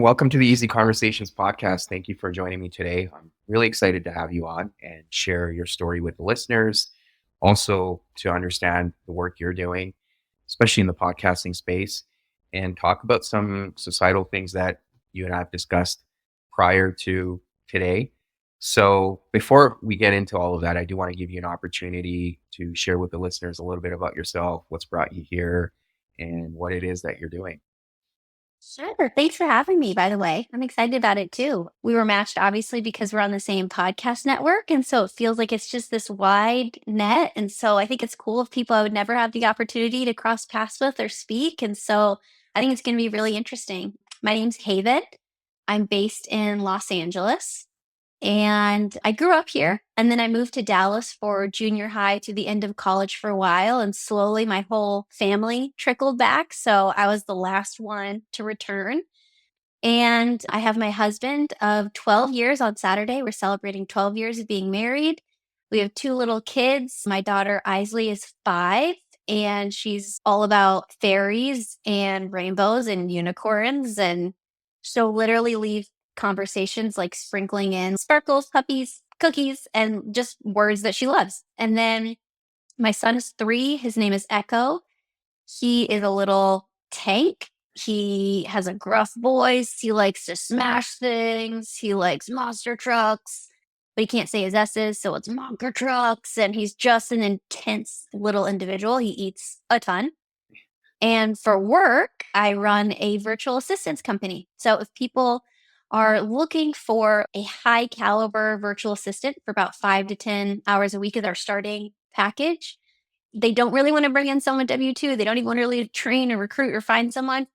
Welcome to the Easy Conversations podcast. Thank you for joining me today. I'm really excited to have you on and share your story with the listeners. Also, to understand the work you're doing, especially in the podcasting space, and talk about some societal things that you and I have discussed prior to today. So, before we get into all of that, I do want to give you an opportunity to share with the listeners a little bit about yourself, what's brought you here, and what it is that you're doing. Sure. Thanks for having me, by the way. I'm excited about it too. We were matched obviously because we're on the same podcast network. And so it feels like it's just this wide net. And so I think it's cool if people I would never have the opportunity to cross paths with or speak. And so I think it's going to be really interesting. My name's Haven. I'm based in Los Angeles. And I grew up here and then I moved to Dallas for junior high to the end of college for a while. And slowly my whole family trickled back. So I was the last one to return. And I have my husband of 12 years on Saturday. We're celebrating 12 years of being married. We have two little kids. My daughter Isley is 5, and she's all about fairies and rainbows and unicorns. And she'll literally leave conversations like sprinkling in sparkles, puppies, cookies, and just words that she loves. And then my son is 3. His name is Echo. He is a little tank. He has a gruff voice. He likes to smash things. He likes monster trucks, but he can't say his S's, so it's monker trucks. And he's just an intense little individual. He eats a ton. And for work, I run a virtual assistance company. So if people are looking for a high caliber virtual assistant for about 5 to 10 hours a week of their starting package, they don't really want to bring in someone W-2. They don't even want to really train or recruit or find someone.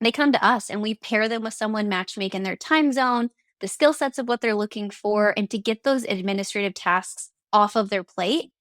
They come to us and we pair them with someone matchmake in their time zone, the skill sets of what they're looking for, and to get those administrative tasks off of their plate.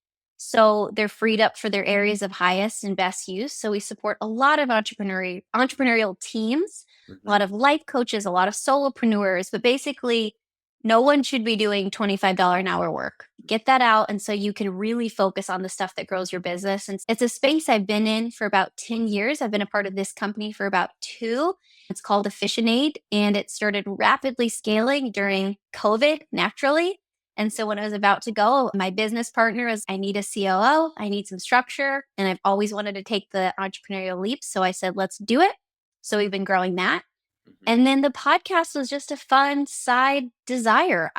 So they're freed up for their areas of highest and best use. So we support a lot of entrepreneurial teams, a Mhm. lot of life coaches, a lot of solopreneurs, but basically no one should be doing $25 an hour work. Get that out. And so you can really focus on the stuff that grows your business. And it's a space I've been in for about 10 years. I've been a part of this company for about 2. It's called Aficionade, and it started rapidly scaling during COVID naturally. And so when I was about to go, my business partner is, I need a COO, I need some structure, and I've always wanted to take the entrepreneurial leap. So I said, let's do it. So we've been growing that. Mhm. And then the podcast was just a fun side desire.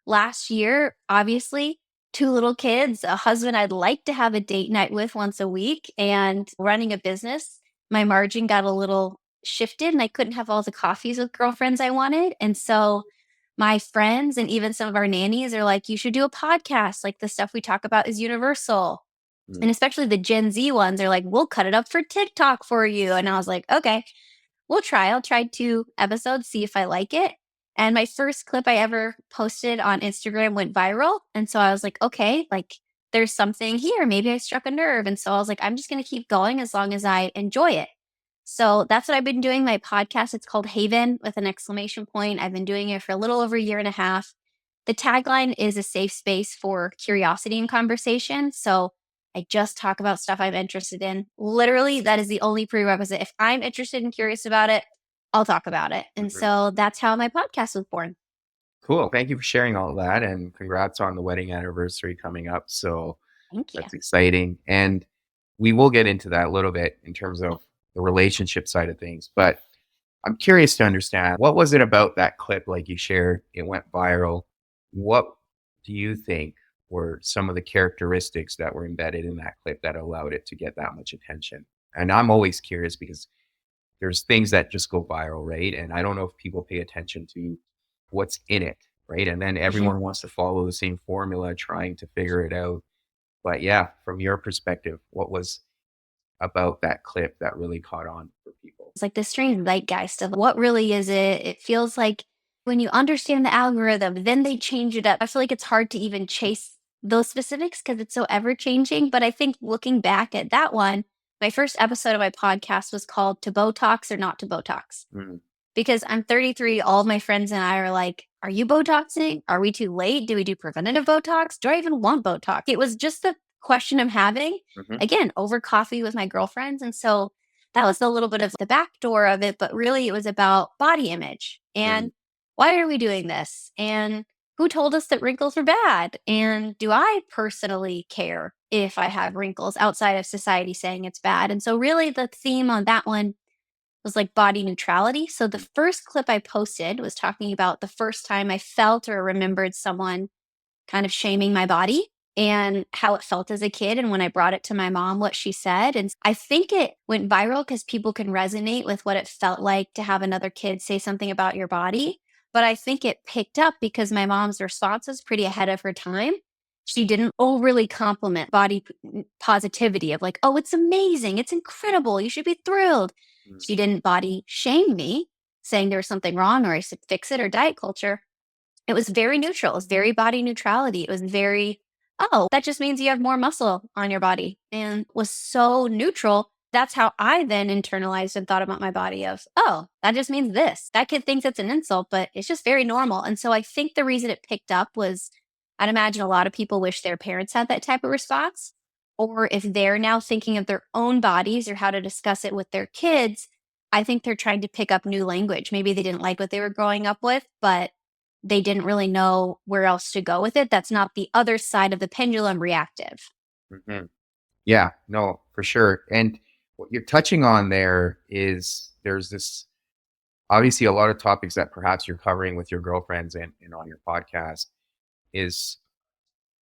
Last year, obviously, 2 little kids, a husband I'd like to have a date night with once a week, and running a business. My margin got a little shifted and I couldn't have all the coffees with girlfriends I wanted. And so my friends and even some of our nannies are like, you should do a podcast. Like the stuff we talk about is universal. Mm. And especially the Gen Z ones are like, we'll cut it up for TikTok for you. And I was like, okay. We'll try. I'll try 2 episodes, see if I like it. And my first clip I ever posted on Instagram went viral. And so I was like, okay, like there's something here. Maybe I struck a nerve. And so I was like, I'm just going to keep going as long as I enjoy it. So that's what I've been doing. My podcast, it's called Haven with an exclamation point. I've been doing it for a little over a year and a half. The tagline is a safe space for curiosity and conversation. So I just talk about stuff I'm interested in. Literally, that is the only prerequisite. If I'm interested and curious about it, I'll talk about it. And Mhm. so that's how my podcast was born. Cool. Thank you for sharing all of that, and congrats on the wedding anniversary coming up. So Thank you. that's exciting. And we will get into that a little bit in terms of the relationship side of things. But I'm curious to understand, what was it about that clip, like you shared, it went viral? What do you think were some of the characteristics that were embedded in that clip that allowed it to get that much attention? And I'm always curious because there's things that just go viral, right? And I don't know if people pay attention to what's in it, right? And then everyone wants to follow the same formula, trying to figure it out. But yeah, from your perspective, what was about that clip that really caught on for people? It's like this strange zeitgeist of what really is it? It feels like when you understand the algorithm, then they change it up. I feel like it's hard to even chase those specifics because it's so ever changing. But I think looking back at that one, my first episode of my podcast was called To Botox or Not to Botox. Mm. Because I'm 33, all of my friends and I are like, are you Botoxing? Are we too late? Do we do preventative Botox? Do I even want Botox? It was just the question I'm having, Mhm. again, over coffee with my girlfriends. And so that was a little bit of the back door of it, but really it was about body image Mm, and why are we doing this? And who told us that wrinkles are bad? And do I personally care if I have wrinkles outside of society saying it's bad? And so, really, the theme on that one was like body neutrality. So, the mm, first clip I posted was talking about the first time I felt or remembered someone kind of shaming my body and how it felt as a kid. And when I brought it to my mom, what she said. And I think it went viral because people can resonate with what it felt like to have another kid say something about your body. But I think it picked up because my mom's response was pretty ahead of her time. She didn't overly compliment body positivity of like, oh, it's amazing. It's incredible. You should be thrilled. mm, She didn't body shame me, saying there was something wrong or I should fix it or diet culture. It was very neutral. It was very body neutrality. It was very, oh, that just means you have more muscle on your body and was so neutral. That's how I then internalized and thought about my body of, oh, that just means this. That kid thinks it's an insult, but it's just very normal. And so I think the reason it picked up was I'd imagine a lot of people wish their parents had that type of response. Or if they're now thinking of their own bodies or how to discuss it with their kids, I think they're trying to pick up new language. Maybe they didn't like what they were growing up with, but they didn't really know where else to go with it. That's not the other side of the pendulum reactive. mhm. Yeah, no, for sure. And what you're touching on there is there's this obviously a lot of topics that perhaps you're covering with your girlfriends and on your podcast is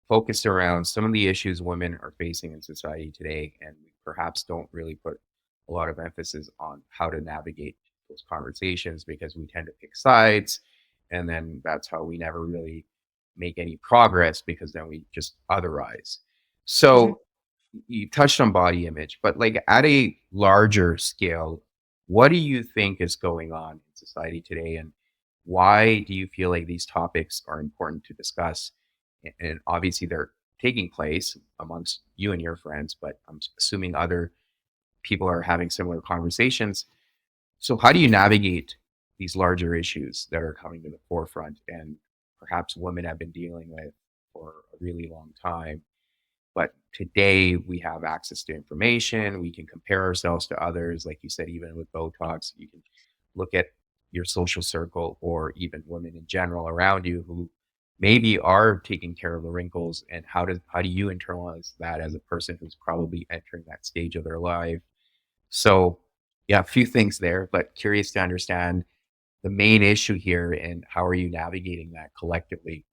focused around some of the issues women are facing in society today. And we perhaps don't really put a lot of emphasis on how to navigate those conversations because we tend to pick sides. And then that's how we never really make any progress because then we just otherize. Mhm. So you touched on body image, but like at a larger scale, what do you think is going on in society today? And why do you feel like these topics are important to discuss? And obviously, they're taking place amongst you and your friends, but I'm assuming other people are having similar conversations. So, how do you navigate these larger issues that are coming to the forefront and perhaps women have been dealing with for a really long time? But today we have access to information. We can compare ourselves to others. Like you said, even with Botox, you can look at your social circle or even women in general around you who maybe are taking care of the wrinkles. And how do you internalize that as a person who's probably entering that stage of their life? So yeah, a few things there, but curious to understand the main issue here and how are you navigating that collectively?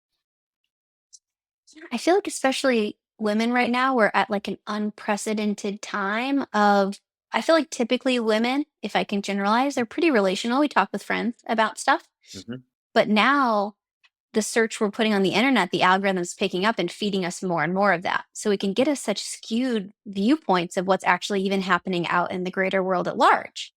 Yeah, I feel like especially women right now, we're at like an unprecedented time of I feel like typically women, if I can generalize, they're pretty relational. We talk with friends about stuff. Hmm. But now the search we're putting on the internet, the algorithm's picking up and feeding us more and more of that. So we can get us such skewed viewpoints of what's actually even happening out in the greater world at large.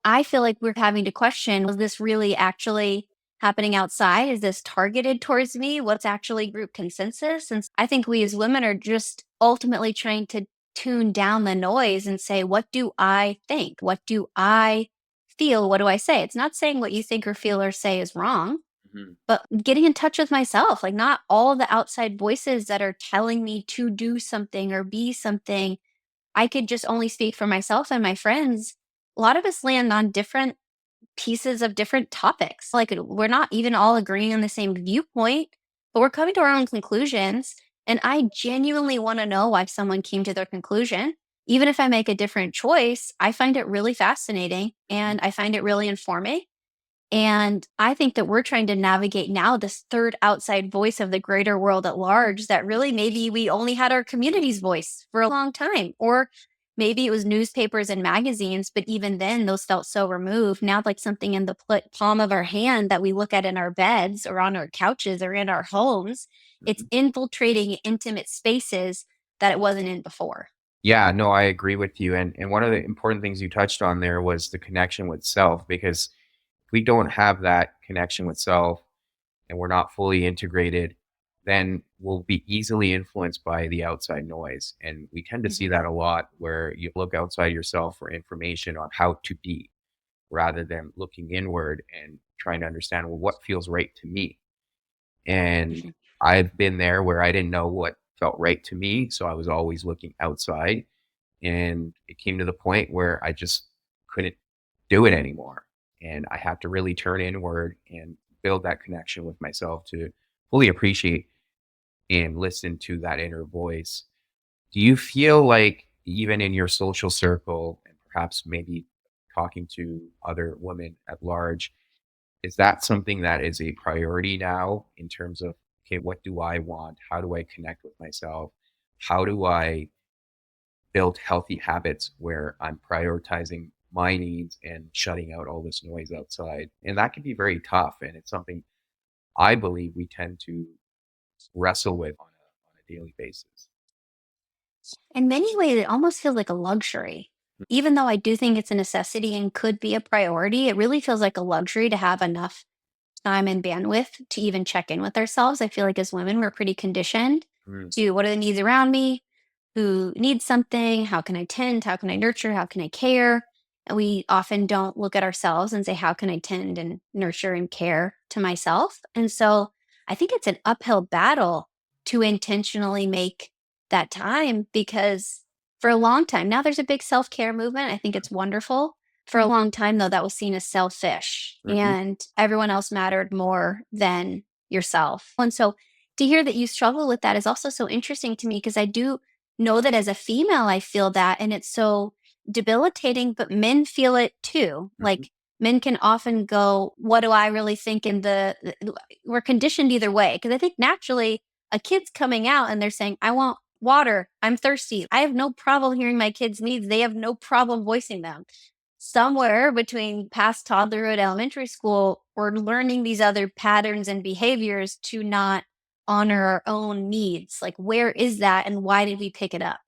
I feel like we're having to question, was this really actually happening outside? Is this targeted towards me? What's actually group consensus? And I think we as women are just ultimately trying to tune down the noise and say, what do I think? What do I feel? What do I say? It's not saying what you think or feel or say is wrong, Hmm. but getting in touch with myself, like not all the outside voices that are telling me to do something or be something. I could just only speak for myself and my friends. A lot of us land on different pieces of different topics. Like we're not even all agreeing on the same viewpoint, but we're coming to our own conclusions. And I genuinely want to know why someone came to their conclusion. Even if I make a different choice, I find it really fascinating and I find it really informing. And I think that we're trying to navigate now this third outside voice of the greater world at large that really maybe we only had our community's voice for a long time. Or maybe it was newspapers and magazines, but even then, those felt so removed. Now, like something in the palm of our hand that we look at in our beds or on our couches or in our homes, it's Hmm. infiltrating intimate spaces that it wasn't in before. Yeah, no, I agree with you. And one of the important things you touched on there was the connection with self, because if we don't have that connection with self and we're not fully integrated, then we'll be easily influenced by the outside noise. And we tend to see Mhm. that a lot where you look outside yourself for information on how to be rather than looking inward and trying to understand, well, what feels right to me. And Mhm. I've been there where I didn't know what felt right to me. So I was always looking outside. And it came to the point where I just couldn't do it anymore. And I have to really turn inward and build that connection with myself to fully appreciate and listen to that inner voice. Do you feel like even in your social circle and perhaps maybe talking to other women at large, is that something that is a priority now in terms of, okay, what do I want? How do I connect with myself? How do I build healthy habits where I'm prioritizing my needs and shutting out all this noise outside? And that can be very tough. And it's something I believe we tend to wrestle with on a daily basis. In many ways, it almost feels like a luxury. Mm. Even though I do think it's a necessity and could be a priority, it really feels like a luxury to have enough time and bandwidth to even check in with ourselves. I feel like as women, we're pretty conditioned Mm. to what are the needs around me? Who needs something? How can I tend? How can I nurture? How can I care? And we often don't look at ourselves and say, how can I tend and nurture and care to myself? And so I think it's an uphill battle to intentionally make that time because for a long time, now there's a big self care movement. I think it's wonderful. For a long time, though, that was seen as selfish Mhm. and everyone else mattered more than yourself. And so to hear that you struggle with that is also so interesting to me because I do know that as a female, I feel that and it's so debilitating, but men feel it too. Mhm. Like men can often go, what do I really think in we're conditioned either way. Cause I think naturally a kid's coming out and they're saying, I want water. I'm thirsty. I have no problem hearing my kids' needs. They have no problem voicing them. Somewhere between past toddlerhood, elementary school, we're learning these other patterns and behaviors to not honor our own needs. Like, where is that and why did we pick it up?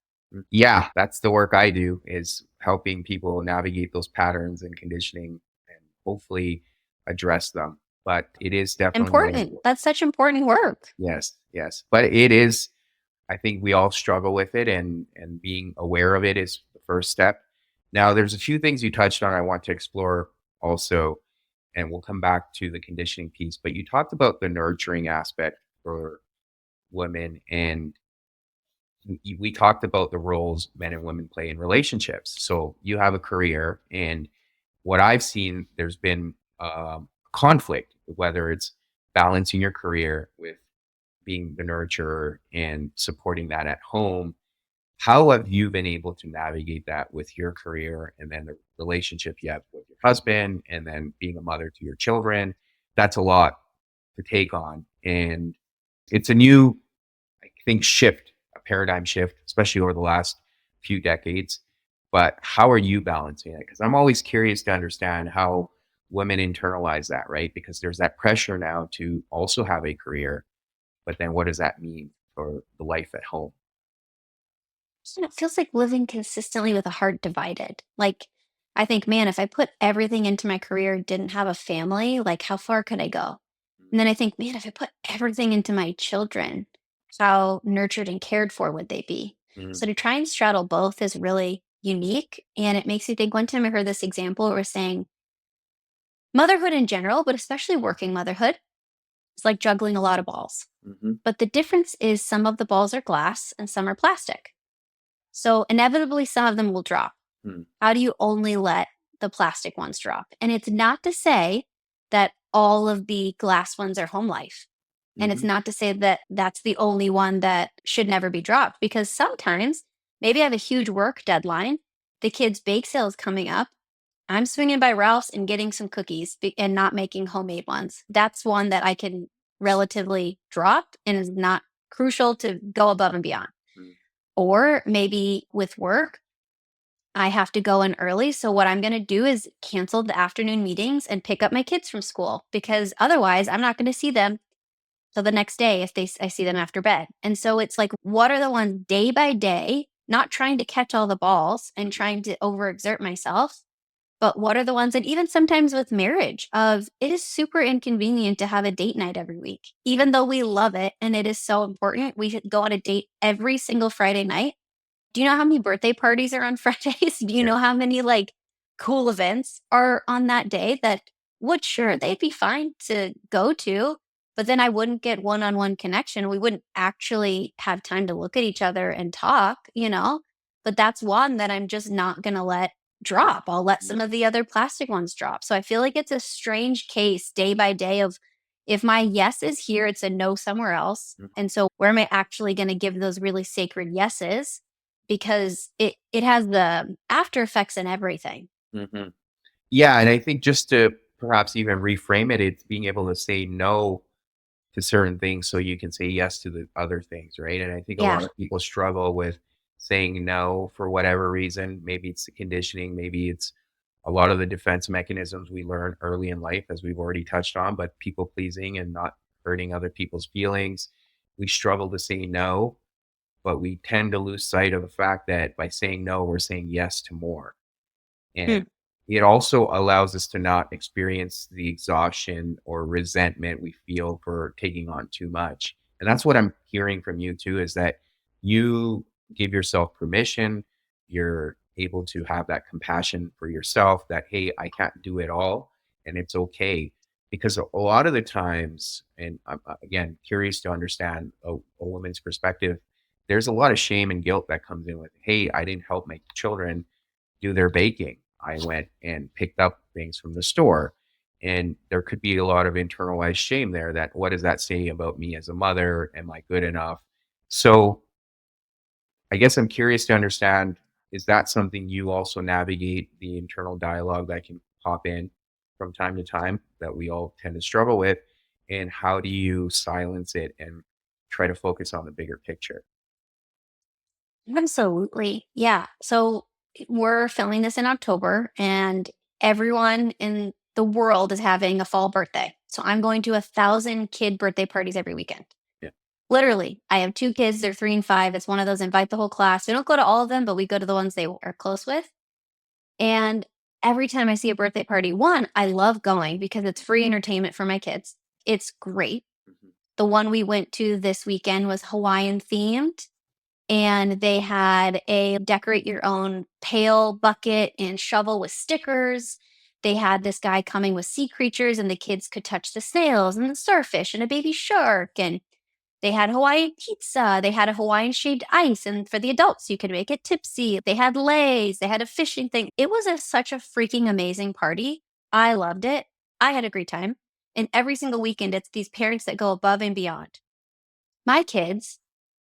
Yeah, that's the work I do is helping people navigate those patterns and conditioning and hopefully address them. But it is definitely Important. That's such important work. yes, yes. But it is, I think we all struggle with it and being aware of it is the first step. Now there's a few things you touched on I want to explore also, and we'll come back to the conditioning piece. But you talked about the nurturing aspect for women and we talked about the roles men and women play in relationships. So you have a career, and what I've seen, there's been conflict, whether it's balancing your career with being the nurturer and supporting that at home. How have you been able to navigate that with your career and then the relationship you have with your husband and then being a mother to your children? That's a lot to take on. And it's a new I think shift, a paradigm shift, especially over the last few decades. But how are you balancing it? Because I'm always curious to understand how women internalize that, right? Because there's that pressure now to also have a career, but then what does that mean for the life at home? And it feels like living consistently with a heart divided. Like, I think, man, if I put everything into my career, didn't have a family, like, how far could I go? And then I think, man, if I put everything into my children, how nurtured and cared for would they be? Mm. So to try and straddle both is really unique. And it makes me think one time I heard this example where it was saying motherhood in general, but especially working motherhood, is like juggling a lot of balls. Mhm. But the difference is some of the balls are glass and some are plastic. So inevitably, some of them will drop. Mm. How do you only let the plastic ones drop? And it's not to say that all of the glass ones are home life. And it's Mhm. not to say that that's the only one that should never be dropped because sometimes maybe I have a huge work deadline. The kids' bake sale is coming up. I'm swinging by Ralph's and getting some cookies and not making homemade ones. That's one that I can relatively drop and is not crucial to go above and beyond. Mm. Or maybe with work, I have to go in early. So what I'm going to do is cancel the afternoon meetings and pick up my kids from school because otherwise I'm not going to see them till the next day if I see them after bed. And so it's like, what are the ones day by day, not trying to catch all the balls and trying to overexert myself, but what are the ones, and even sometimes with marriage, of it is super inconvenient to have a date night every week, even though we love it and it is so important. We should go on a date every single Friday night. Do you know how many birthday parties are on Fridays? Do you Yeah. know how many like cool events are on that day that would sure they'd be fine to go to, but then I wouldn't get one-on-one connection. We wouldn't actually have time to look at each other and talk. But that's one that I'm just not going to let drop. I'll let some of the other plastic ones drop. So I feel like it's a strange case day by day of if my yes is here, it's a no somewhere else. Mhm. And so where am I actually going to give those really sacred yeses? Because it has the after effects and everything. Mhm. Yeah, and I think just to perhaps even reframe it, it's being able to say no to certain things so you can say yes to the other things, right? And I think a Yeah. lot of people struggle with saying no for whatever reason. Maybe it's the conditioning, maybe it's a lot of the defense mechanisms we learn early in life, as we've already touched on, but people pleasing and not hurting other people's feelings. We struggle to say no, but we tend to lose sight of the fact that by saying no, we're saying yes to more. And Hmm. it also allows us to not experience the exhaustion or resentment we feel for taking on too much. And that's what I'm hearing from you too, is that you give yourself permission. You're able to have that compassion for yourself that, hey, I can't do it all. And it's okay. Because a lot of the times, and I'm again curious to understand a woman's perspective, there's a lot of shame and guilt that comes in with, hey, I didn't help my children do their baking. I went and picked up things from the store. And there could be a lot of internalized shame there that what does that say about me as a mother? Am I good enough? So I guess I'm curious to understand, is that something you also navigate the internal dialogue that can pop in from time to time that we all tend to struggle with? And how do you silence it and try to focus on the bigger picture? Absolutely. Yeah. So we're filming this in October, and everyone in the world is having a fall birthday. So I'm going to 1,000 kid birthday parties every weekend. Yeah. Literally, I have two kids, they're 3 and 5. It's one of those invite the whole class. We don't go to all of them, but we go to the ones they are close with. And every time I see a birthday party, one, I love going because it's free entertainment for my kids. It's great. Mhm. The one we went to this weekend was Hawaiian themed, and they had a decorate your own pail, bucket, and shovel with stickers. They had this guy coming with sea creatures, and the kids could touch the snails and the starfish and a baby shark. And they had Hawaiian pizza. They had a Hawaiian shaved ice. And for the adults, you could make it tipsy. They had leis. They had a fishing thing. It was such a freaking amazing party. I loved it. I had a great time. And every single weekend, it's these parents that go above and beyond. My kids,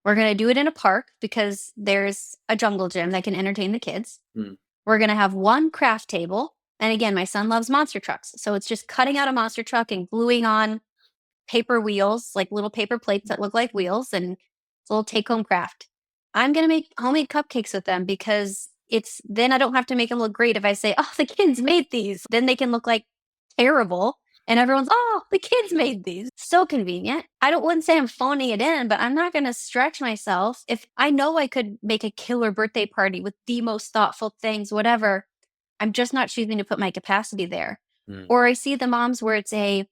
we're going to do it in a park because there's a jungle gym that can entertain the kids. Mm. We're going to have one craft table. And again, my son loves monster trucks. So it's just cutting out a monster truck and gluing on paper wheels, like little paper plates that look like wheels, and it's a little take home craft. I'm going to make homemade cupcakes with them because it's then I don't have to make them look great if I say, oh, the kids made these. Then they can look like terrible. And everyone's, oh, the kids made these. So convenient. I don't wouldn't say I'm phoning it in, but I'm not going to stretch myself. If I know I could make a killer birthday party with the most thoughtful things, whatever, I'm just not choosing to put my capacity there. Mm. Or I see the moms where it's I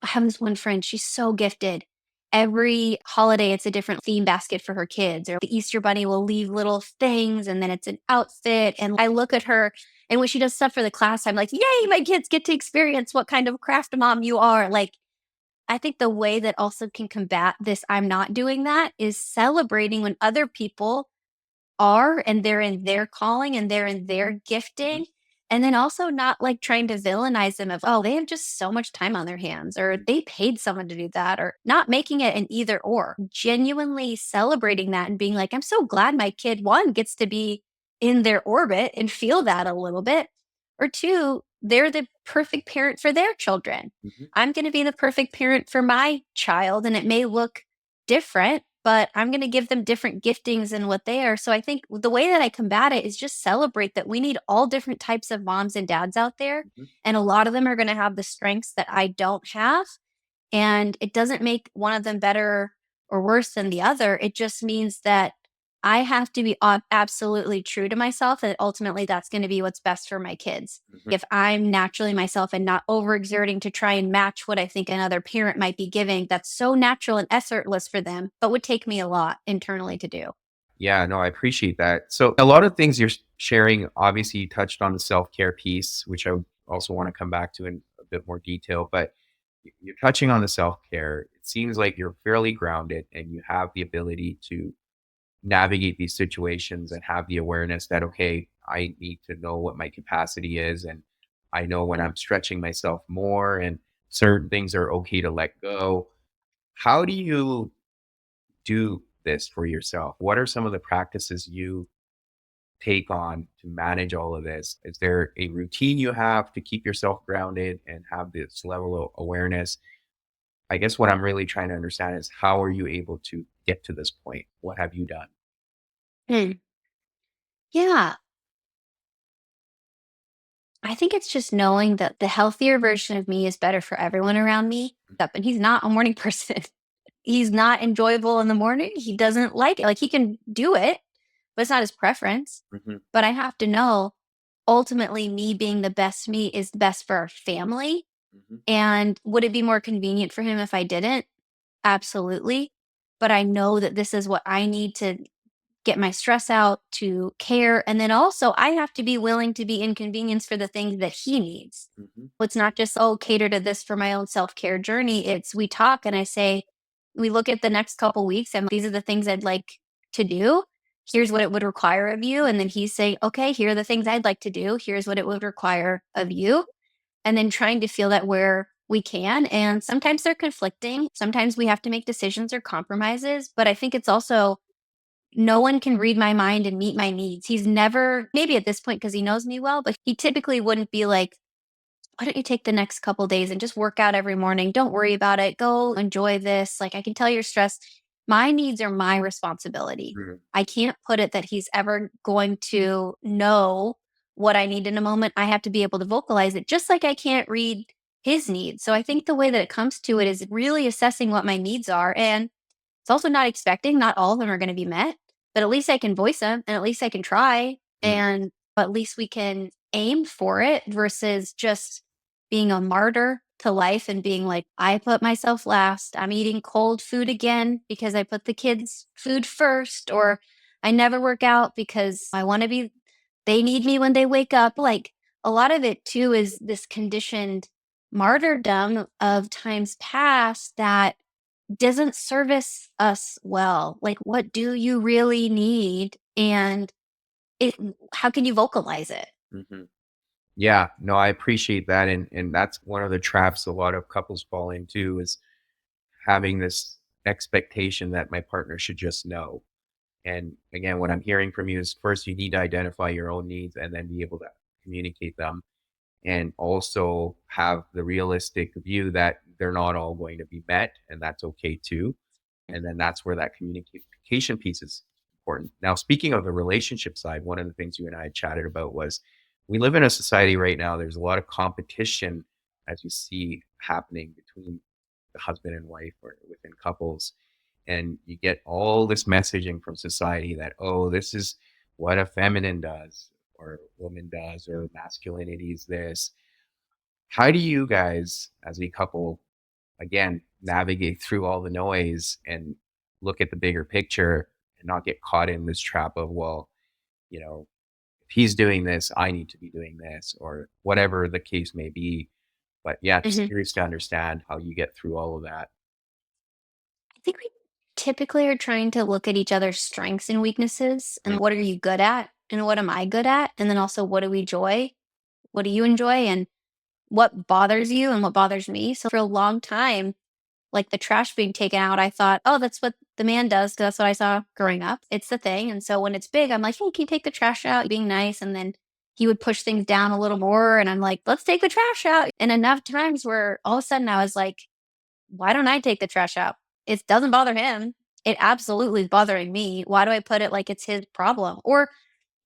have this one friend, she's so gifted. Every holiday, it's a different theme basket for her kids, or the Easter Bunny will leave little things and then it's an outfit. And I look at her, and when she does stuff for the class, I'm like, yay, my kids get to experience what kind of craft mom you are. Like, I think the way that also can combat this, I'm not doing that, is celebrating when other people are and they're in their calling and they're in their Mhm. gifting. And then also not like trying to villainize them of, oh, they have just so much time on their hands, or they paid someone to do that, or not making it an either or. Genuinely celebrating that and being like, I'm so glad my kid, one, gets to be in their orbit and feel that a little bit, or two, they're the perfect parent for their children. Mhm. I'm going to be the perfect parent for my child, and it may look different, but I'm going to give them different giftings and what they are. So I think the way that I combat it is just celebrate that we need all different types of moms and dads out there. Mhm. And a lot of them are going to have the strengths that I don't have. And it doesn't make one of them better or worse than the other. It just means that I have to be absolutely true to myself. And ultimately, that's going to be what's best for my kids. Mhm. If I'm naturally myself and not overexerting to try and match what I think another parent might be giving, that's so natural and effortless for them, but would take me a lot internally to do. Yeah, no, I appreciate that. So a lot of things you're sharing, obviously you touched on the self-care piece, which I would also want to come back to in a bit more detail, but you're touching on the self-care. It seems like you're fairly grounded and you have the ability to navigate these situations and have the awareness that, okay, I need to know what my capacity is. And I know when I'm stretching myself more and certain things are okay to let go. How do you do this for yourself? What are some of the practices you take on to manage all of this? Is there a routine you have to keep yourself grounded and have this level of awareness? I guess what I'm really trying to understand is how are you able to get to this point? What have you done? Hmm. Yeah. I think it's just knowing that the healthier version of me is better for everyone around me. And he's not a morning person. He's not enjoyable in the morning. He doesn't like it. Like he can do it, but it's not his preference. Hmm. But I have to know ultimately me being the best me is best for our family. Hmm. And would it be more convenient for him if I didn't? Absolutely. But I know that this is what I need to get my stress out, to care. And then also, I have to be willing to be inconvenienced for the things that he needs. Hmm. It's not just, oh, cater to this for my own self care journey. It's we talk and I say, we look at the next couple weeks and these are the things I'd like to do. Here's what it would require of you. And then he's saying, okay, here are the things I'd like to do. Here's what it would require of you. And then trying to feel that where we can. And sometimes they're conflicting. Sometimes we have to make decisions or compromises. But I think it's also no one can read my mind and meet my needs. He's never, maybe at this point, because he knows me well, but he typically wouldn't be like, why don't you take the next couple days and just work out every morning? Don't worry about it. Go enjoy this. Like, I can tell you're stressed. My needs are my responsibility. Hmm. I can't put it that he's ever going to know what I need in a moment. I have to be able to vocalize it, just like I can't read his needs. So I think the way that it comes to it is really assessing what my needs are. And it's also not expecting not all of them are gonna be met, but at least I can voice them and at least I can try, and at least we can aim for it versus just being a martyr to life and being like, "I put myself last. I'm eating cold food again because I put the kids' food first," or "I never work out because I wanna be they need me when they wake up." Like, a lot of it too is this conditioned martyrdom of times past that doesn't service us well. Like, what do you really need? And it, how can you vocalize it? Hmm. Yeah, no, I appreciate that, and that's one of the traps a lot of couples fall into is having this expectation that my partner should just know. And again, what I'm hearing from you is first you need to identify your own needs and then be able to communicate them, and also have the realistic view that they're not all going to be met, and that's okay too. And then that's where that communication piece is important. Now, speaking of the relationship side, one of the things you and I had chatted about was we live in a society right now, there's a lot of competition as you see happening between the husband and wife or within couples. And you get all this messaging from society that, oh, this is what a feminine does or woman does, or masculinity is this. How do you guys, as a couple, again, navigate through all the noise and look at the bigger picture and not get caught in this trap of, well, you know, if he's doing this, I need to be doing this, or whatever the case may be. But yeah, just Mhm. curious to understand how you get through all of that. I think we typically are trying to look at each other's strengths and weaknesses Mm. and what are you good at and what am I good at? And then also what do we enjoy? What do you enjoy? And what bothers you and what bothers me? So for a long time, like the trash being taken out, I thought, oh, that's what the man does. 'Cause that's what I saw growing up. It's the thing. And so when it's big, I'm like, hey, can you take the trash out? Being nice. And then he would push things down a little more. And I'm like, let's take the trash out. And enough times where all of a sudden I was like, why don't I take the trash out? It doesn't bother him. It absolutely is bothering me. Why do I put it like it's his problem? Or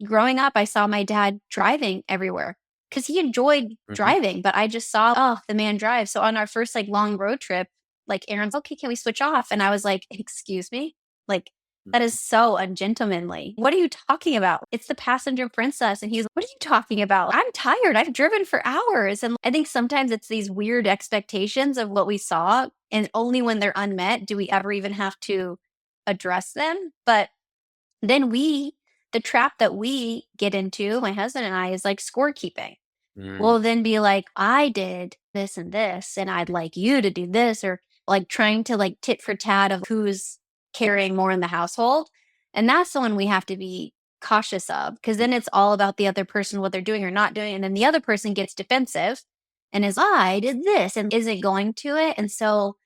growing up, I saw my dad driving everywhere because he enjoyed Hmm. driving, but I just saw, oh, the man drives. So on our first like long road trip, like Aaron's, okay, can we switch off? And I was like, excuse me? Like, that is so ungentlemanly. What are you talking about? It's the passenger princess. And he's, what are you talking about? I'm tired. I've driven for hours. And I think sometimes it's these weird expectations of what we saw. And only when they're unmet do we ever even have to address them. But then the trap that we get into, my husband and I, is like scorekeeping. Mm. We'll then be like, I did this and this, and I'd like you to do this, or like trying to like tit for tat of who's carrying more in the household. And that's the one we have to be cautious of, because then it's all about the other person, what they're doing or not doing. And then the other person gets defensive and is, I did this and isn't going to it. And so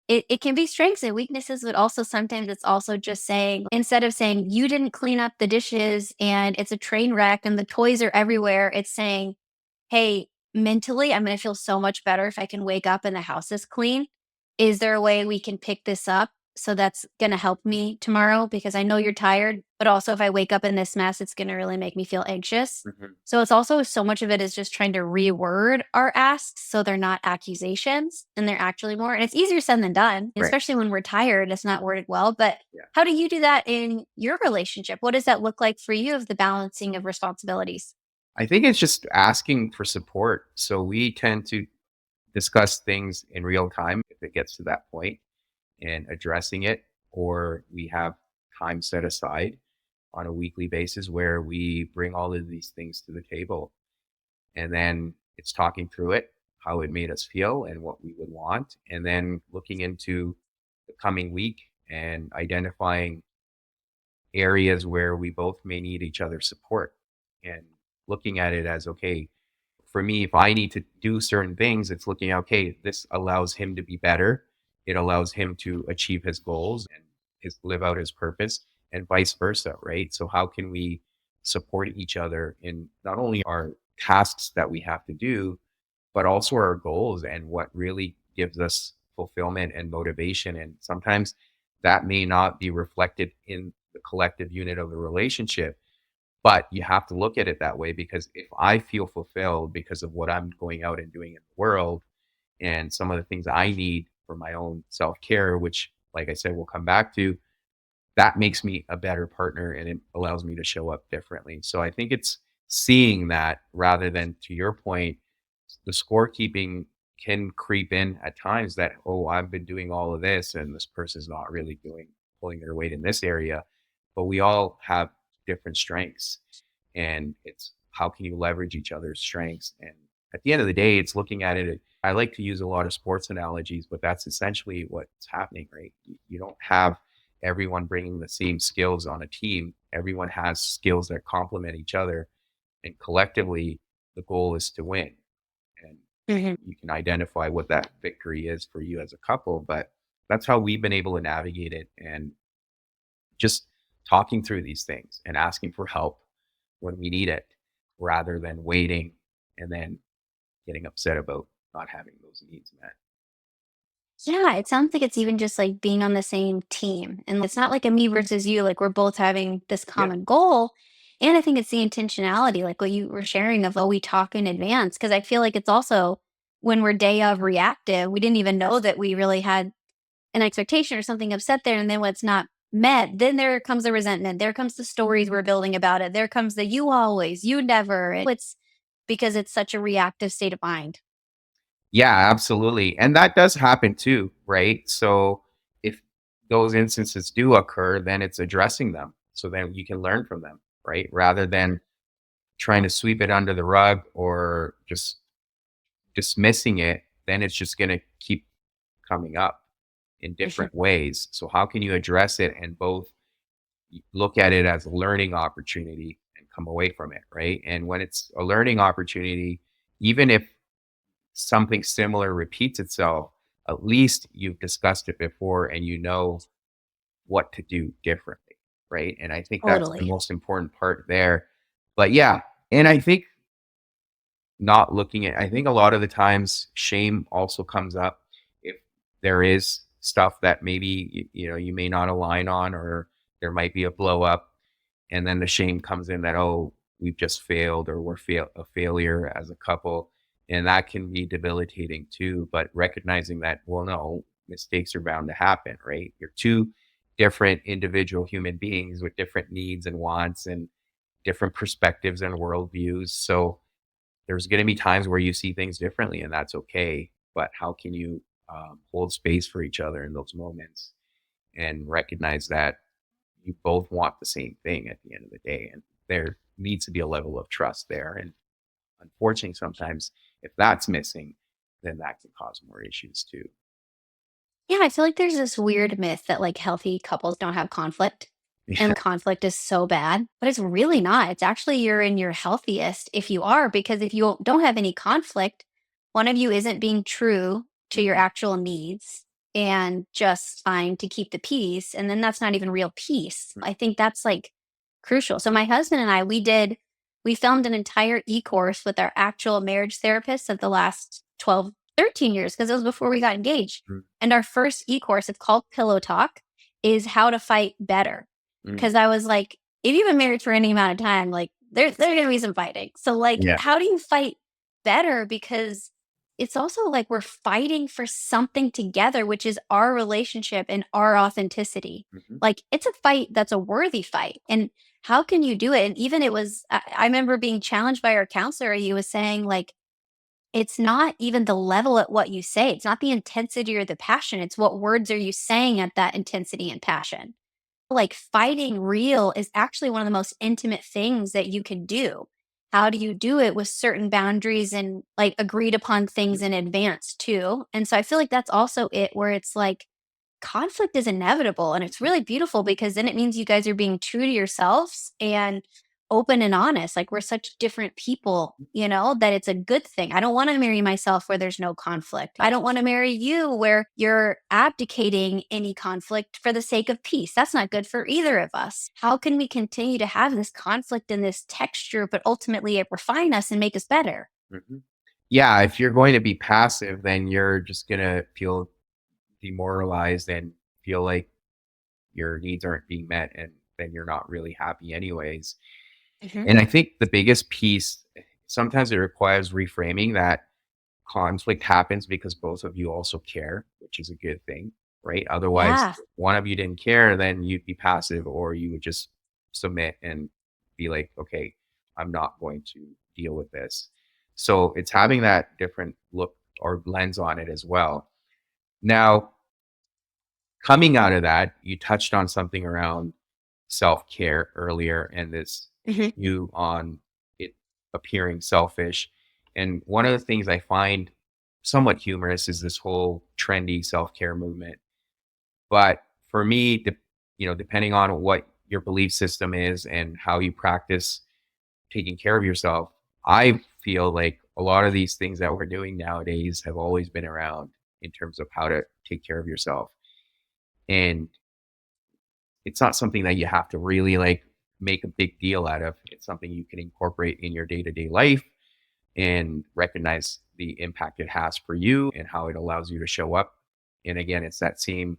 it can be strengths and weaknesses, but also sometimes it's also just saying, instead of saying, you didn't clean up the dishes and it's a train wreck and the toys are everywhere, it's saying, hey, mentally, I'm going to feel so much better if I can wake up and the house is clean. Is there a way we can pick this up? So that's going to help me tomorrow because I know you're tired, but also if I wake up in this mess, it's going to really make me feel anxious. Mhm. So it's also so much of it is just trying to reword our asks so they're not accusations and they're actually more. And it's easier said than done, Right. especially when we're tired. It's not worded well. But Yeah. how do you do that in your relationship? What does that look like for you of the balancing of responsibilities? I think it's just asking for support. So we tend to discuss things in real time if it gets to that point and addressing it, or we have time set aside on a weekly basis where we bring all of these things to the table. And then it's talking through it, how it made us feel and what we would want. And then looking into the coming week and identifying areas where we both may need each other's support and looking at it as okay, for me, if I need to do certain things, it's looking, okay, this allows him to be better. It allows him to achieve his goals and live out his purpose and vice versa, right? So how can we support each other in not only our tasks that we have to do, but also our goals and what really gives us fulfillment and motivation. And sometimes that may not be reflected in the collective unit of the relationship, but you have to look at it that way because if I feel fulfilled because of what I'm going out and doing in the world and some of the things I need for my own self care, which, like I said, we'll come back to, that makes me a better partner and it allows me to show up differently. So I think it's seeing that rather than, to your point, the scorekeeping can creep in at times that, oh, I've been doing all of this and this person's not really doing pulling their weight in this area. But we all have different strengths and it's how can you leverage each other's strengths. And at the end of the day, it's looking at it. I like to use a lot of sports analogies, but that's essentially what's happening, right? You don't have everyone bringing the same skills on a team. Everyone has skills that complement each other. And collectively, the goal is to win. And Mhm. you can identify what that victory is for you as a couple. But that's how we've been able to navigate it. And just talking through these things and asking for help when we need it rather than waiting and then getting upset about not having those needs met. Yeah, it sounds like it's even just like being on the same team. And it's not like a me versus you, like we're both having this Yeah. common goal. And I think it's the intentionality, like what you were sharing of, oh, we talk in advance. Cause I feel like it's also when we're day of reactive, we didn't even know that we really had an expectation or something upset there. And then when it's not met, then there comes the resentment. There comes the stories we're building about it. There comes the you always, you never. It's because it's such a reactive state of mind. Yeah, absolutely. And that does happen too, right? So if those instances do occur, then it's addressing them so then you can learn from them, right? Rather than trying to sweep it under the rug or just dismissing it, then it's just going to keep coming up in Mhm. different ways. So how can you address it and both look at it as a learning opportunity and come away from it, right? And when it's a learning opportunity, even if something similar repeats itself, at least you've discussed it before and you know what to do differently, right? And I think that's the Totally. most important part there. But yeah, and I think not looking at, I think a lot of the times shame also comes up if there is stuff that maybe you may not align on or there might be a blow up and then the shame comes in that, oh, we've just failed or we're a failure as a couple, and that can be debilitating too. But recognizing that, well, no, mistakes are bound to happen, right? You're two different individual human beings with different needs and wants and different perspectives and worldviews. So there's going to be times where you see things differently and that's okay, but how can you hold space for each other in those moments and recognize that you both want the same thing at the end of the day. And there needs to be a level of trust there. And unfortunately, sometimes if that's missing, then that can cause more issues too. Yeah, I feel like there's this weird myth that like healthy couples don't have conflict. Yeah. and conflict is so bad, but it's really not. It's actually you're in your healthiest if you are, because if you don't have any conflict, one of you isn't being true to your Mhm. actual needs and just trying to keep the peace. And then that's not even real peace. I think that's like crucial. So my husband and I, we filmed an entire e-course with our actual marriage therapist of the last 12, 13 years, because it was before we got engaged. Mhm. And our first e-course, it's called Pillow Talk, is how to fight better. Mm. Because I was like, if you've been married for any amount of time, like there's gonna be some fighting. So like, Yeah. how do you fight better? Because it's also like we're fighting for something together, which is our relationship and our authenticity. Mhm. Like it's a fight that's a worthy fight. And how can you do it? And even it was, I remember being challenged by our counselor. He was saying, like, it's not even the level at what you say. It's not the intensity or the passion. It's what words are you saying at that intensity and passion. Like fighting real is actually one of the most intimate things that you can do. How do you do it with certain boundaries and like agreed upon things in advance too? And so I feel like that's also it, where it's like conflict is inevitable, and it's really beautiful because then it means you guys are being true to yourselves and open and honest. Like we're such different people, that it's a good thing. I don't want to marry myself where there's no conflict. I don't want to marry you where you're abdicating any conflict for the sake of peace. That's not good for either of us. How can we continue to have this conflict and this texture, but ultimately it refine us and make us better? Mhm. Yeah, if you're going to be passive, then you're just gonna feel demoralized and feel like your needs aren't being met, and then you're not really happy anyways. Mhm. And I think the biggest piece, sometimes it requires reframing that conflict happens because both of you also care, which is a good thing, right? Otherwise, Yeah. if one of you didn't care, then you'd be passive, or you would just submit and be like, okay, I'm not going to deal with this. So it's having that different look or lens on it as well. Now, coming out of that, you touched on something around self care earlier and this Mhm. view on it appearing selfish. And one of the things I find somewhat humorous is this whole trendy self care movement. But for me, depending on what your belief system is and how you practice taking care of yourself, I feel like a lot of these things that we're doing nowadays have always been around in terms of how to take care of yourself. And it's not something that you have to really like make a big deal out of. It's something you can incorporate in your day-to-day life and recognize the impact it has for you and how it allows you to show up. And again, it's that same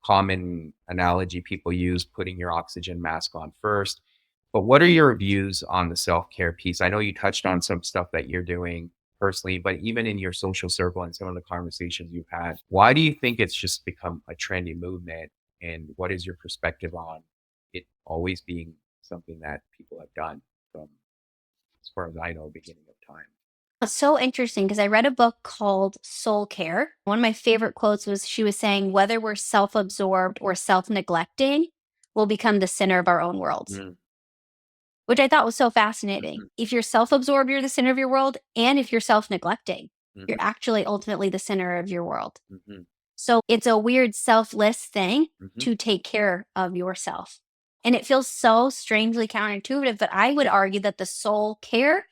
common analogy people use, putting your oxygen mask on first. But what are your views on the self-care piece? I know you touched on some stuff that you're doing personally, but even in your social circle and some of the conversations you've had, why do you think it's just become a trendy movement? And what is your perspective on it always being something that people have done from, as far as I know, beginning of time? It's so interesting because I read a book called Soul Care. One of my favorite quotes was she was saying, whether we're self absorbed or self neglecting, we'll become the center of our own worlds, Mm, which I thought was so fascinating. mhm, If you're self absorbed, you're the center of your world. And if you're self neglecting, you're mhm, actually ultimately the center of your world. mhm, So it's a weird selfless thing mhm, to take care of yourself. And it feels so strangely counterintuitive, but I would argue that the soul care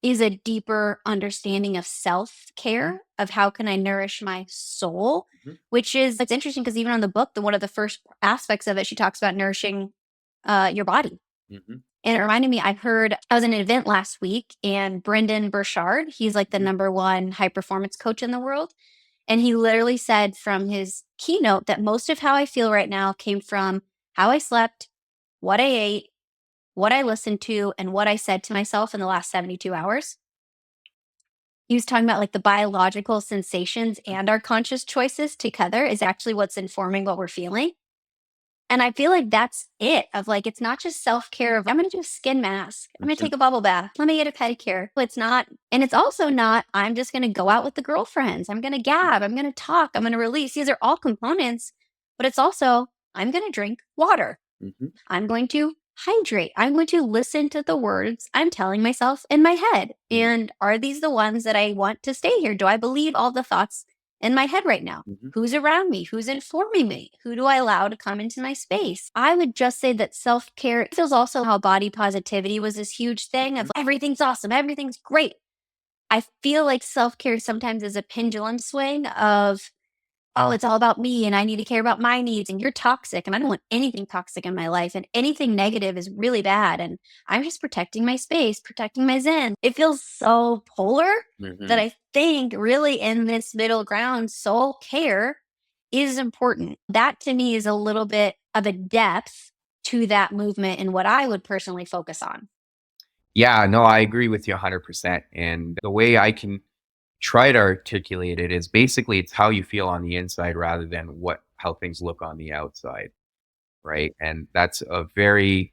is a deeper understanding of self-care, of how can I nourish my soul, mhm, which is it's interesting because even on the book, one of the first aspects of it, she talks about nourishing your body. mhm, And it reminded me, I was in an event last week and Brendan Burchard, he's like the mhm, number one high performance coach in the world. And he literally said from his keynote that most of how I feel right now came from how I slept, what I ate, what I listened to, and what I said to myself in the last 72 hours. He was talking about like the biological sensations and our conscious choices together is actually what's informing what we're feeling. And I feel like that's it of like, it's not just self care of, I'm going to do a skin mask. I'm going to mhm, take a bubble bath. Let me get a pedicure. It's not, and it's also not, I'm just going to go out with the girlfriends. I'm going to gab. I'm going to talk. I'm going to release. These are all components, but it's also, I'm going to drink water. mhm, I'm going to hydrate. I'm going to listen to the words I'm telling myself in my head. mhm, And are these the ones that I want to stay here? Do I believe all the thoughts in my head right now? Mhm. Who's around me? Who's informing me? Who do I allow to come into my space? I would just say that self care feels also how body positivity was this huge thing of Mhm. everything's awesome, everything's great. I feel like self care sometimes is a pendulum swing of, oh, it's all about me and I need to care about my needs and you're toxic and I don't want anything toxic in my life and anything negative is really bad and I'm just protecting my space, protecting my zen. It feels so polar that Mhm. I think really in this middle ground, soul care is important. That to me is a little bit of a depth to that movement and what I would personally focus on. Yeah, no, I agree with you 100%. And the way I can try to articulate it is basically it's how you feel on the inside rather than how things look on the outside, right? And that's a very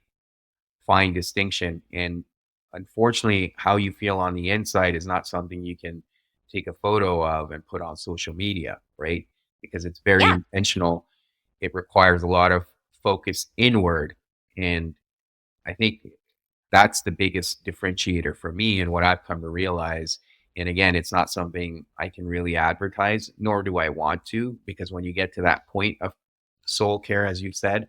fine distinction. And unfortunately, how you feel on the inside is not something you can take a photo of and put on social media, right? Because it's very Yeah. intentional. It requires a lot of focus inward. And I think that's the biggest differentiator for me and what I've come to realize. And again, it's not something I can really advertise, nor do I want to, because when you get to that point of soul care, as you said,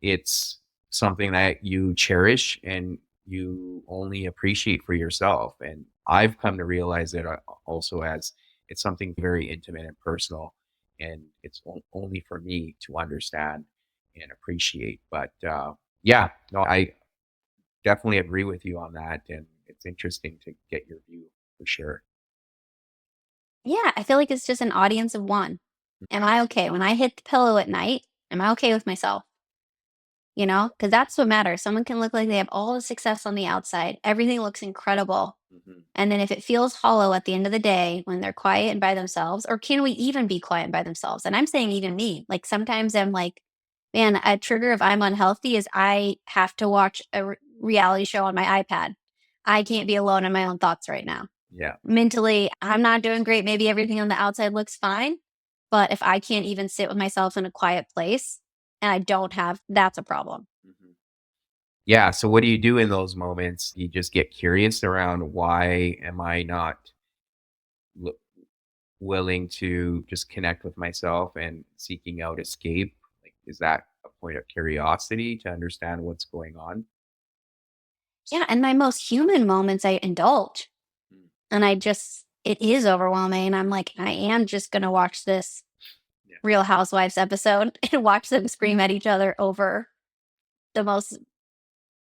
it's something that you cherish and you only appreciate for yourself. And I've come to realize that also as it's something very intimate and personal, and it's only for me to understand and appreciate. But yeah, no, I definitely agree with you on that, and it's interesting to get your view for sure. Yeah. I feel like it's just an audience of one. Am I okay? When I hit the pillow at night, am I okay with myself? Because that's what matters. Someone can look like they have all the success on the outside, everything looks incredible. Mhm. And then if it feels hollow at the end of the day when they're quiet and by themselves, or can we even be quiet and by themselves? And I'm saying even me, like sometimes I'm like, man, a trigger if I'm unhealthy is I have to watch a reality show on my iPad. I can't be alone in my own thoughts right now. Yeah. Mentally, I'm not doing great. Maybe everything on the outside looks fine. But if I can't even sit with myself in a quiet place and I don't have, that's a problem. Mhm. Yeah. So, what do you do in those moments? You just get curious around why am I not l- willing to just connect with myself and seeking out escape? Like, is that a point of curiosity to understand what's going on? Yeah. And my most human moments, I indulge. Mm. And it is overwhelming. I'm like, I am just going to watch this Yeah. Real Housewives episode and watch them scream at each other over the most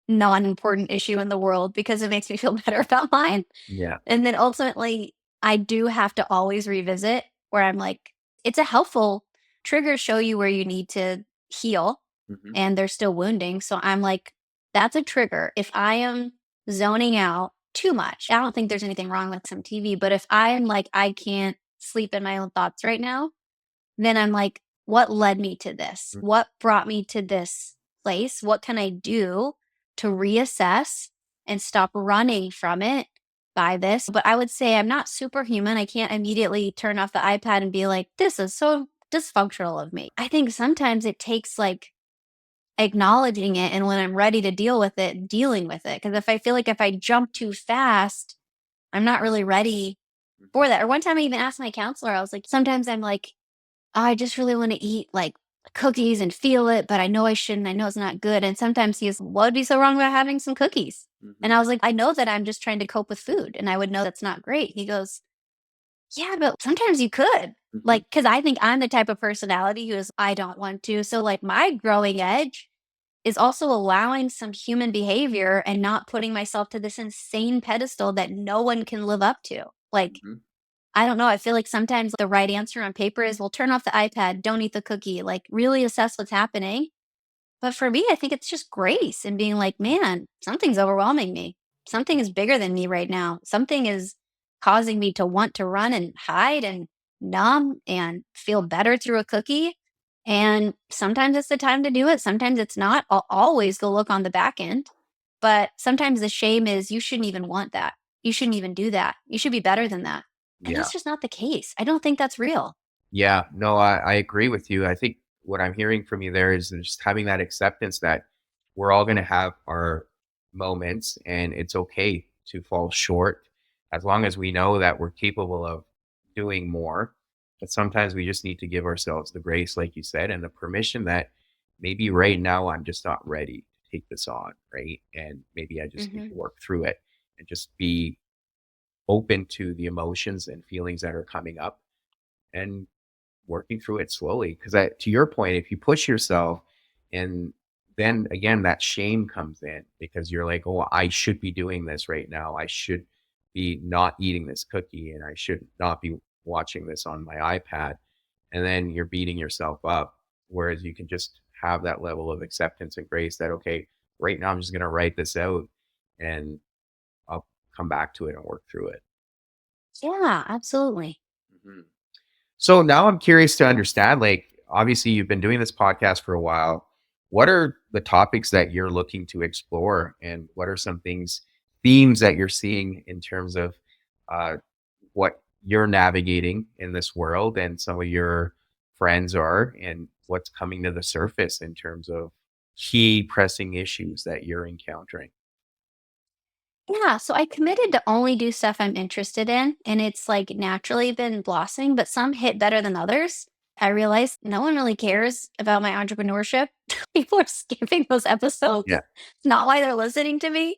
non important issue in the world because it makes me feel better about mine. Yeah. And then ultimately, I do have to always revisit where I'm like, it's a helpful triggers show you where you need to heal Hmm. and they're still wounding. So I'm like, that's a trigger. If I am zoning out too much, I don't think there's anything wrong with some TV, but if I'm like, I can't sleep in my own thoughts right now, then I'm like, what led me to this? What brought me to this place? What can I do to reassess and stop running from it by this? But I would say I'm not superhuman. I can't immediately turn off the iPad and be like, this is so dysfunctional of me. I think sometimes it takes like acknowledging it. And when I'm ready to deal with it, dealing with it. Because if I feel like if I jump too fast, I'm not really ready Hmm. for that. Or one time I even asked my counselor, I was like, sometimes I'm like, I just really want to eat like cookies and feel it, but I know I shouldn't. I know it's not good. And sometimes he's, what would be so wrong about having some cookies? Hmm. And I was like, I know that I'm just trying to cope with food and I would know that's not great. He goes, yeah, but sometimes you could. Hmm. Like, cause I think I'm the type of personality who is, I don't want to. So, like, my growing edge is also allowing some human behavior and not putting myself to this insane pedestal that no one can live up to. Like, Hmm. I don't know. I feel like sometimes the right answer on paper is, well, turn off the iPad, don't eat the cookie, like really assess what's happening. But for me, I think it's just grace and being like, man, something's overwhelming me. Something is bigger than me right now. Something is causing me to want to run and hide and numb and feel better through a cookie. And sometimes it's the time to do it. Sometimes it's not. I'll always go look on the back end. But sometimes the shame is you shouldn't even want that. You shouldn't even do that. You should be better than that. And Yeah. that's just not the case. I don't think that's real. Yeah, no, I agree with you. I think what I'm hearing from you there is just having that acceptance that we're all going to have our moments and it's okay to fall short as long as we know that we're capable of doing more. But sometimes we just need to give ourselves the grace, like you said, and the permission that maybe right now I'm just not ready to take this on, right? And maybe I just need to Mhm. work through it and just be open to the emotions and feelings that are coming up and working through it slowly. Because to your point, if you push yourself, and then again that shame comes in because you're like, oh, I should be doing this right now. I should be not eating this cookie, and I should not be watching this on my iPad. And then you're beating yourself up. Whereas you can just have that level of acceptance and grace that, okay, right now I'm just going to write this out and I'll come back to it and work through it. Yeah, absolutely. Mhm. So now I'm curious to understand, like, obviously you've been doing this podcast for a while. What are the topics that you're looking to explore? And what are some themes that you're seeing in terms of uh, what you're navigating in this world and some of your friends are, and what's coming to the surface in terms of key pressing issues that you're encountering? Yeah, so I committed to only do stuff I'm interested in, and it's like naturally been blossoming, but some hit better than others. I realized no one really cares about my entrepreneurship. People are skipping those episodes. Yeah. It's not why they're listening to me.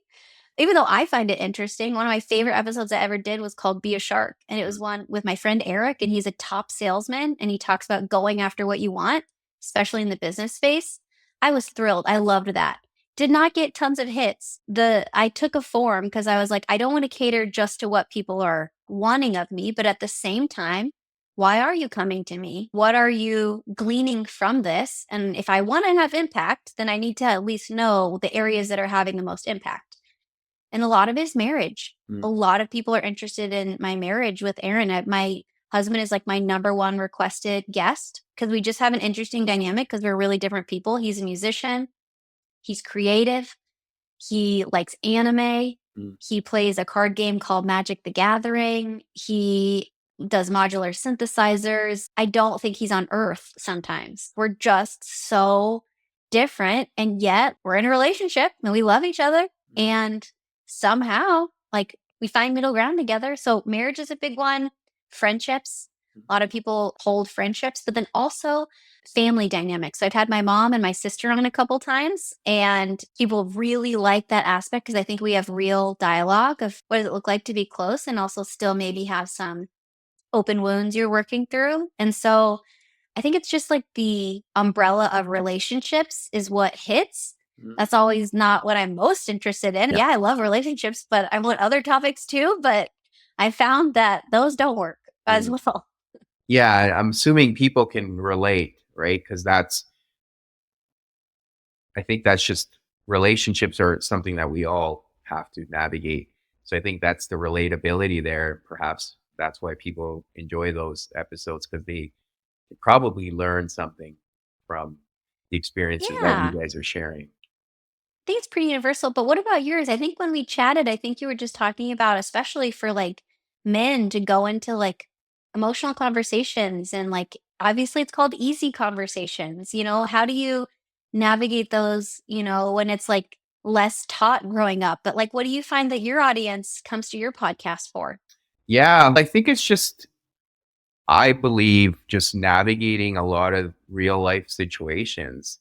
Even though I find it interesting, one of my favorite episodes I ever did was called Be a Shark. And it was one with my friend Eric, and he's a top salesman. And he talks about going after what you want, especially in the business space. I was thrilled. I loved that. Did not get tons of hits. I took a form because I was like, I don't want to cater just to what people are wanting of me, but at the same time, why are you coming to me? What are you gleaning from this? And if I want to have impact, then I need to at least know the areas that are having the most impact. And a lot of it is marriage. A Mm. lot of people are interested in my marriage with Aaron. My husband is like my number one requested guest because we just have an interesting dynamic because we're really different people. He's a musician, he's creative, he likes anime. Mm. He plays a card game called Magic the Gathering. He does modular synthesizers. I don't think he's on Earth sometimes. We're just so different. And yet we're in a relationship and we love each other. And somehow, like, we find middle ground together. So marriage is a big one. Friendships. A lot of people hold friendships, but then also family dynamics. So I've had my mom and my sister on a couple times, and people really like that aspect because I think we have real dialogue of what does it look like to be close and also still maybe have some open wounds you're working through. And so I think it's just like the umbrella of relationships is what hits. Mm. That's always not what I'm most interested in. Yeah. Yeah, I love relationships, but I want other topics too. But I found that those don't work as Mm. well. Yeah, I'm assuming people can relate, right? Because I think that's just relationships are something that we all have to navigate. So I think that's the relatability there. Perhaps that's why people enjoy those episodes because they probably learn something from the experiences that you Yeah. guys are sharing. Think it's pretty universal, but what about yours? I think when we chatted, I think you were just talking about, especially for like men to go into like emotional conversations and like obviously it's called easy conversations. How do you navigate those, when it's like less taught growing up? But like, what do you find that your audience comes to your podcast for? Yeah, I think it's just, I believe, just navigating a lot of real life situations.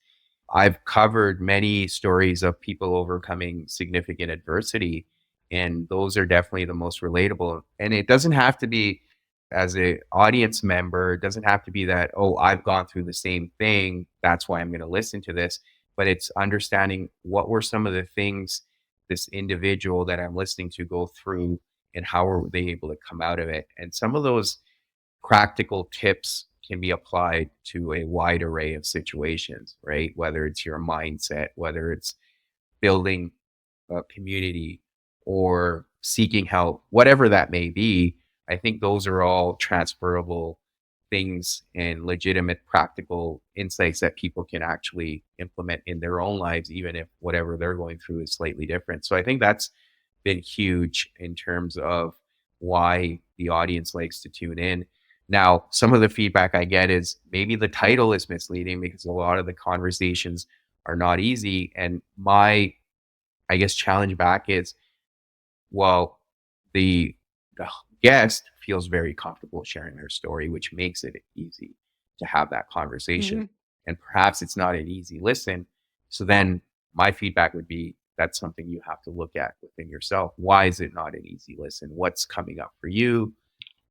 I've covered many stories of people overcoming significant adversity, and those are definitely the most relatable. And it doesn't have to be as a audience member, it doesn't have to be that, oh, I've gone through the same thing, that's why I'm going to listen to this. But it's understanding what were some of the things this individual that I'm listening to go through and how are they able to come out of it. And some of those practical tips can be applied to a wide array of situations, right? Whether it's your mindset, whether it's building a community or seeking help, whatever that may be. I think those are all transferable things and legitimate practical insights that people can actually implement in their own lives, even if whatever they're going through is slightly different. So I think that's been huge in terms of why the audience likes to tune in. Now, some of the feedback I get is maybe the title is misleading because a lot of the conversations are not easy. And my, I guess, challenge back is, well, the guest feels very comfortable sharing their story, which makes it easy to have that conversation. Mhm. And perhaps it's not an easy listen. So then my feedback would be that's something you have to look at within yourself. Why is it not an easy listen? What's coming up for you?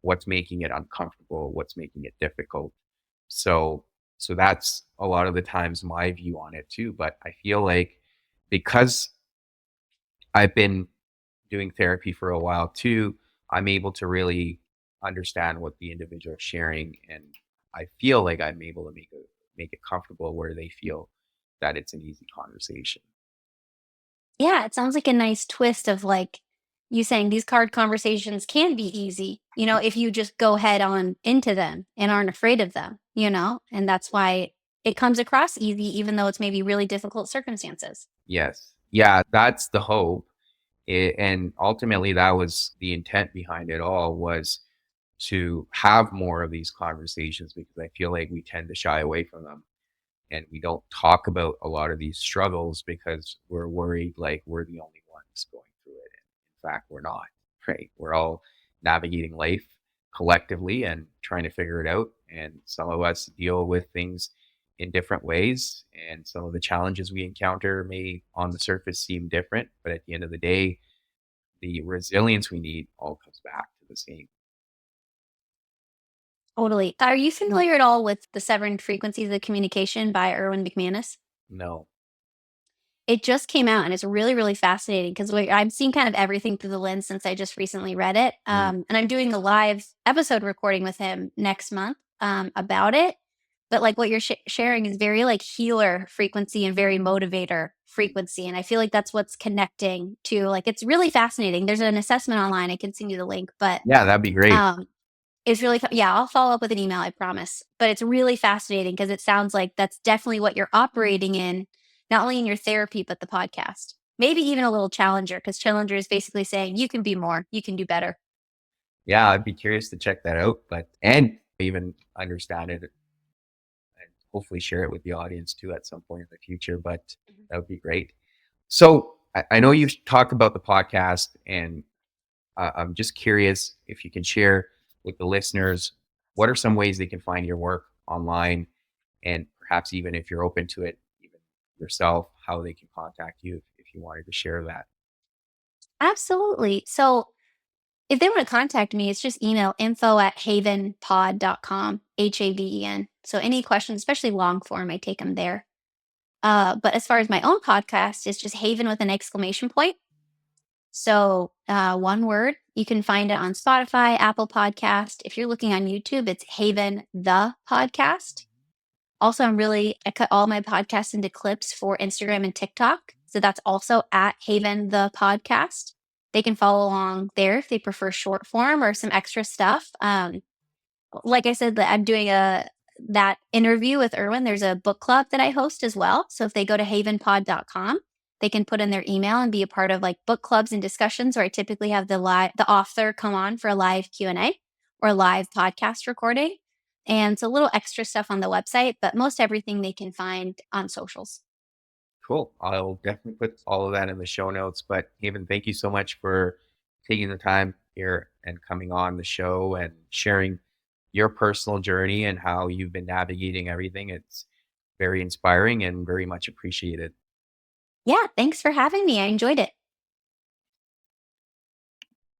What's making it uncomfortable? What's making it difficult? So so that's a lot of the times my view on it too. But I feel like because I've been doing therapy for a while too, I'm able to really understand what the individual is sharing, and I feel like I'm able to make it comfortable where they feel that it's an easy conversation. Yeah, it sounds like a nice twist of like you saying these card conversations can be easy, if you just go head on into them and aren't afraid of them, and that's why it comes across easy, even though it's maybe really difficult circumstances. Yes. Yeah, that's the hope. And ultimately that was the intent behind it all, was to have more of these conversations because I feel like we tend to shy away from them and we don't talk about a lot of these struggles because we're worried like we're the only ones going through it. And in fact, we're not, right? We're all navigating life collectively and trying to figure it out. And some of us deal with things in different ways. And some of the challenges we encounter may on the surface seem different, but at the end of the day, the resilience we need all comes back to the same. Totally. Are you familiar at all with The Seven Frequencies of Communication by Erwin McManus? No. It just came out and it's really, really fascinating because I'm seeing kind of everything through the lens since I just recently read it. Mm. And I'm doing a live episode recording with him next month about it. But like what you're sharing is very like healer frequency and very motivator frequency. And I feel like that's what's connecting to like, it's really fascinating. There's an assessment online. I can send you the link, but Yeah, that'd be great. um, it's really yeah, I'll follow up with an email, I promise. But it's really fascinating because it sounds like that's definitely what you're operating in, not only in your therapy, but the podcast. Maybe even a little challenger, because challenger is basically saying you can be more, you can do better. Yeah, I'd be curious to check that out, but and even understand it and hopefully share it with the audience too at some point in the future. But Mhm. that would be great. So I know you've talked about the podcast, and I'm just curious if you can share with the listeners what are some ways they can find your work online, and perhaps even if you're open to it, even yourself, how they can contact you if you wanted to share that. Absolutely. So if they want to contact me, it's just email info@havenpod.com, HAVEN. So any questions, especially long form, I take them there. But as far as my own podcast, it's just Haven with an exclamation point. So, one word. You can find it on Spotify, Apple Podcast. If you're looking on YouTube, it's Haven the Podcast. Also, I cut all my podcasts into clips for Instagram and TikTok. So that's also at Haven the Podcast. They can follow along there if they prefer short form or some extra stuff. Like I said, that I'm doing that interview with Erwin. There's a book club that I host as well. So if they go to havenpod.com, they can put in their email and be a part of like book clubs and discussions where I typically have the author come on for a live Q&A or live podcast recording. And it's a little extra stuff on the website, but most everything they can find on socials. Cool. I'll definitely put all of that in the show notes. But Haven, thank you so much for taking the time here and coming on the show and sharing your personal journey and how you've been navigating everything. It's very inspiring and very much appreciated. Yeah, thanks for having me. I enjoyed it.